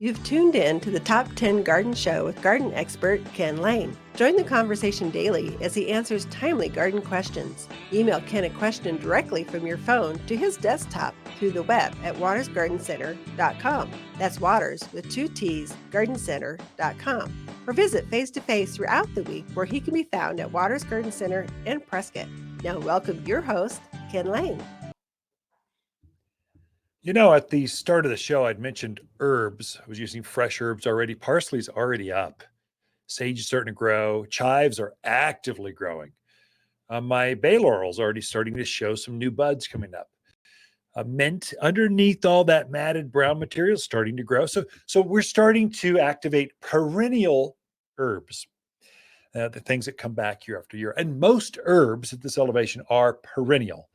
You've tuned in to the Top 10 Garden Show with garden expert Ken Lain. Join the conversation daily as he answers timely garden questions. Email Ken a question directly from your phone to his desktop through the web at watersgardencenter.com. That's Waters with 2 T's, gardencenter.com. Or visit face-to-face throughout the week where he can be found at Waters Garden Center in Prescott. Now welcome your host, Ken Lain. You know, at the start of the show, I'd mentioned herbs. I was using fresh herbs already. Parsley's already up. Sage is starting to grow. Chives are actively growing. My bay laurel's already starting to show some new buds coming up. Mint underneath all that matted brown material is starting to grow. So we're starting to activate perennial herbs, the things that come back year after year. And most herbs at this elevation are perennial.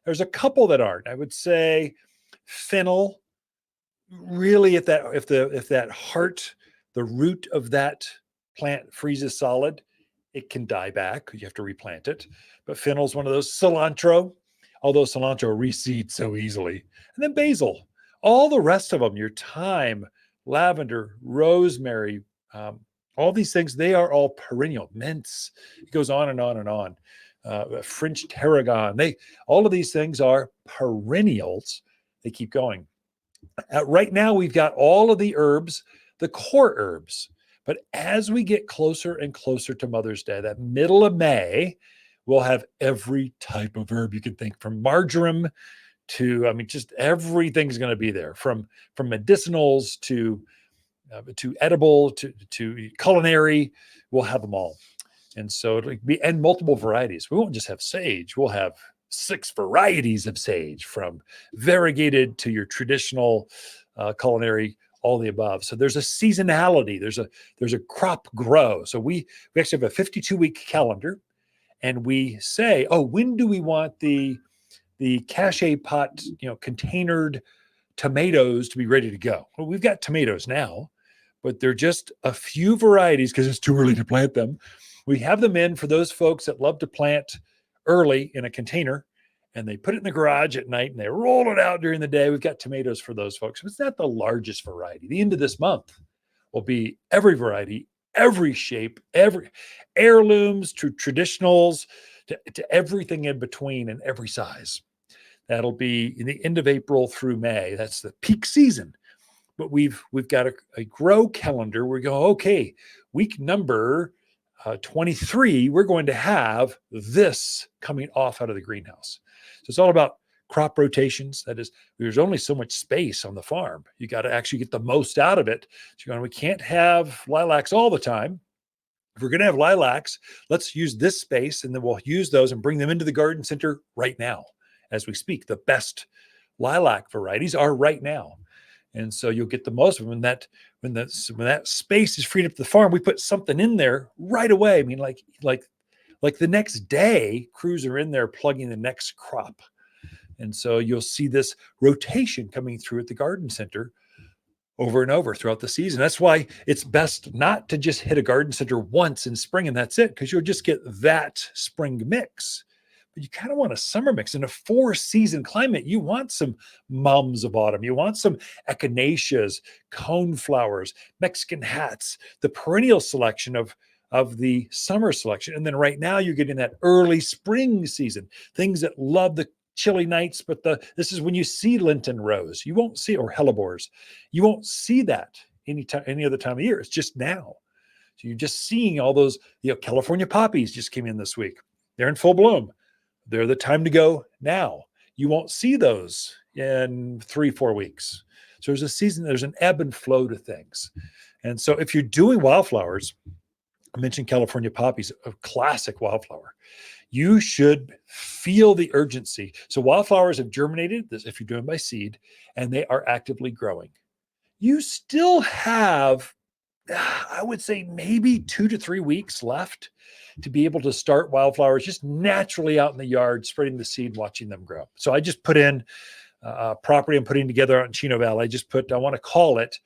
There's a couple that aren't. I would say fennel, really, if that heart, the root of that plant freezes solid, it can die back. You have to replant it. But fennel is one of those. Cilantro, although cilantro reseeds so easily. And then basil. All the rest of them, your thyme, lavender, rosemary, all these things, they are all perennial. Mints, it goes on and on and on. French tarragon, all of these things are perennials. They keep going. Right now, we've got all of the herbs, the core herbs. But as we get closer and closer to Mother's Day, that middle of May, we'll have every type of herb you can think, from marjoram to, just everything's going to be there, from medicinals to edible to culinary. We'll have them all. And so it'll be, and multiple varieties. We won't just have sage. We'll have 6 varieties of sage, from variegated to your traditional culinary, all the above. So there's a seasonality. There's a crop grow. So we actually have a 52-week calendar, and we say, when do we want the cachet pot, containered tomatoes to be ready to go? Well, we've got tomatoes now, but they're just a few varieties because it's too early to plant them. We have them in for those folks that love to plant early in a container, and they put it in the garage at night and they roll it out during the day. We've got tomatoes for those folks. It's not the largest variety. The end of this month will be every variety, every shape, every heirlooms to traditionals, to everything in between, and every size. That'll be in the end of April through May. That's the peak season. But we've got a grow calendar. We go, okay, week number 23, we're going to have this coming off out of the greenhouse. So it's all about crop rotations. That is, there's only so much space on the farm. You got to actually get the most out of it. So we can't have lilacs all the time. If we're going to have lilacs, let's use this space, and then we'll use those and bring them into the garden center right now as we speak. The best lilac varieties are right now. And so you'll get the most of them. When that space is freed up at the farm, we put something in there right away. Like the next day, crews are in there plugging the next crop. And so you'll see this rotation coming through at the garden center over and over throughout the season. That's why it's best not to just hit a garden center once in spring and that's it, because you'll just get that spring mix. But you kind of want a summer mix. In a 4-season climate, you want some mums of autumn. You want some echinaceas, coneflowers, Mexican hats, the perennial selection of the summer selection. And then right now you're getting that early spring season, things that love the chilly nights, but this is when you see Lenten rose. You won't see, or hellebores. You won't see that any other time of year. It's just now. So you're just seeing all those, California poppies just came in this week. They're in full bloom. They're the time to go now. You won't see those in 3-4 weeks. So there's a season, there's an ebb and flow to things. And so if you're doing wildflowers, I mentioned California poppies, a classic wildflower. You should feel the urgency. So wildflowers have germinated, this if you're doing by seed, and they are actively growing. You still have, I would say, maybe 2 to 3 weeks left to be able to start wildflowers just naturally out in the yard, spreading the seed, watching them grow. So I just put in property I'm putting together out in Chino Valley. I want to call it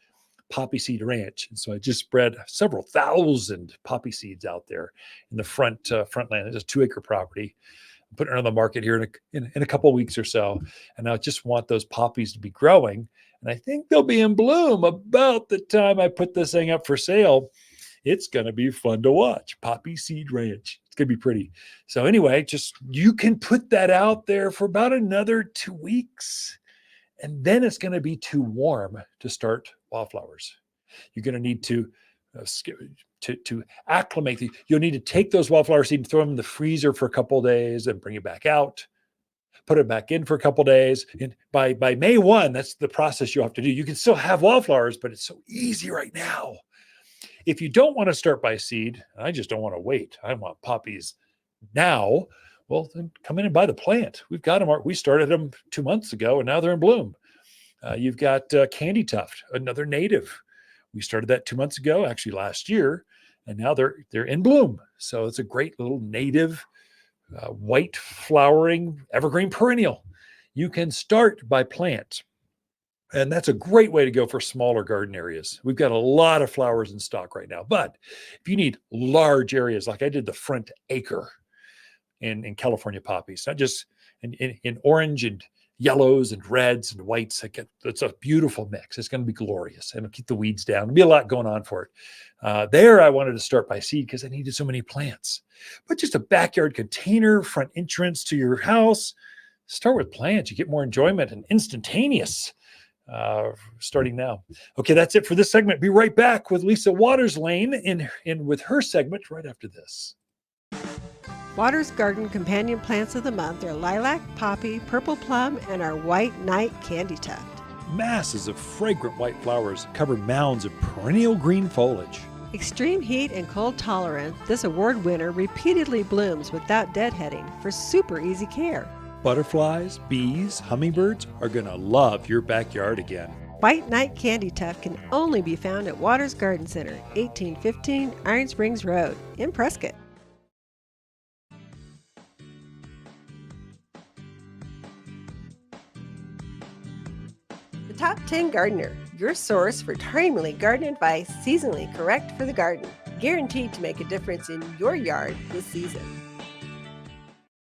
Poppy Seed Ranch. And so I just spread several thousand poppy seeds out there in the front land. It's a 2-acre property. I'm putting it on the market here in a couple of weeks or so. And I just want those poppies to be growing. And I think they'll be in bloom about the time I put this thing up for sale. It's going to be fun to watch. Poppy Seed Ranch. It's going to be pretty. So anyway, just you can put that out there for about another 2 weeks. And then it's going to be too warm to start wildflowers. You're going to need to acclimate. You'll need to take those wildflower seeds and throw them in the freezer for a couple of days and bring it back out. Put it back in for a couple of days. And by May 1, that's the process you have to do. You can still have wildflowers, but it's so easy right now. If you don't want to start by seed, I just don't want to wait. I want poppies now. Well, then come in and buy the plant. We've got them. We started them 2 months ago, and now they're in bloom. You've got candy tuft, another native. We started that 2 months ago, actually last year, and now they're in bloom. So it's a great little native white flowering evergreen perennial. You can start by plant. And that's a great way to go for smaller garden areas. We've got a lot of flowers in stock right now. But if you need large areas, like I did the front acre in California poppies, not just in orange and yellows and reds and whites, it's a beautiful mix. It's going to be glorious, and it'll keep the weeds down. There'll be a lot going on for it. There, I wanted to start by seed because I needed so many plants. But just a backyard container, front entrance to your house, start with plants. You get more enjoyment and instantaneous. Starting now. Okay, that's it for this segment. Be right back with Lisa Waters-Lane in with her segment right after this. Waters Garden companion plants of the month are lilac, poppy, purple plum, and our white night candy tuft. Masses of fragrant white flowers cover mounds of perennial green foliage. Extreme heat and cold tolerant, this award winner repeatedly blooms without deadheading for super easy care. Butterflies, bees, hummingbirds are going to love your backyard again. White Night Candy Tuft can only be found at Waters Garden Center, 1815 Iron Springs Road in Prescott. The Top 10 Gardener, your source for timely garden advice seasonally correct for the garden, guaranteed to make a difference in your yard this season.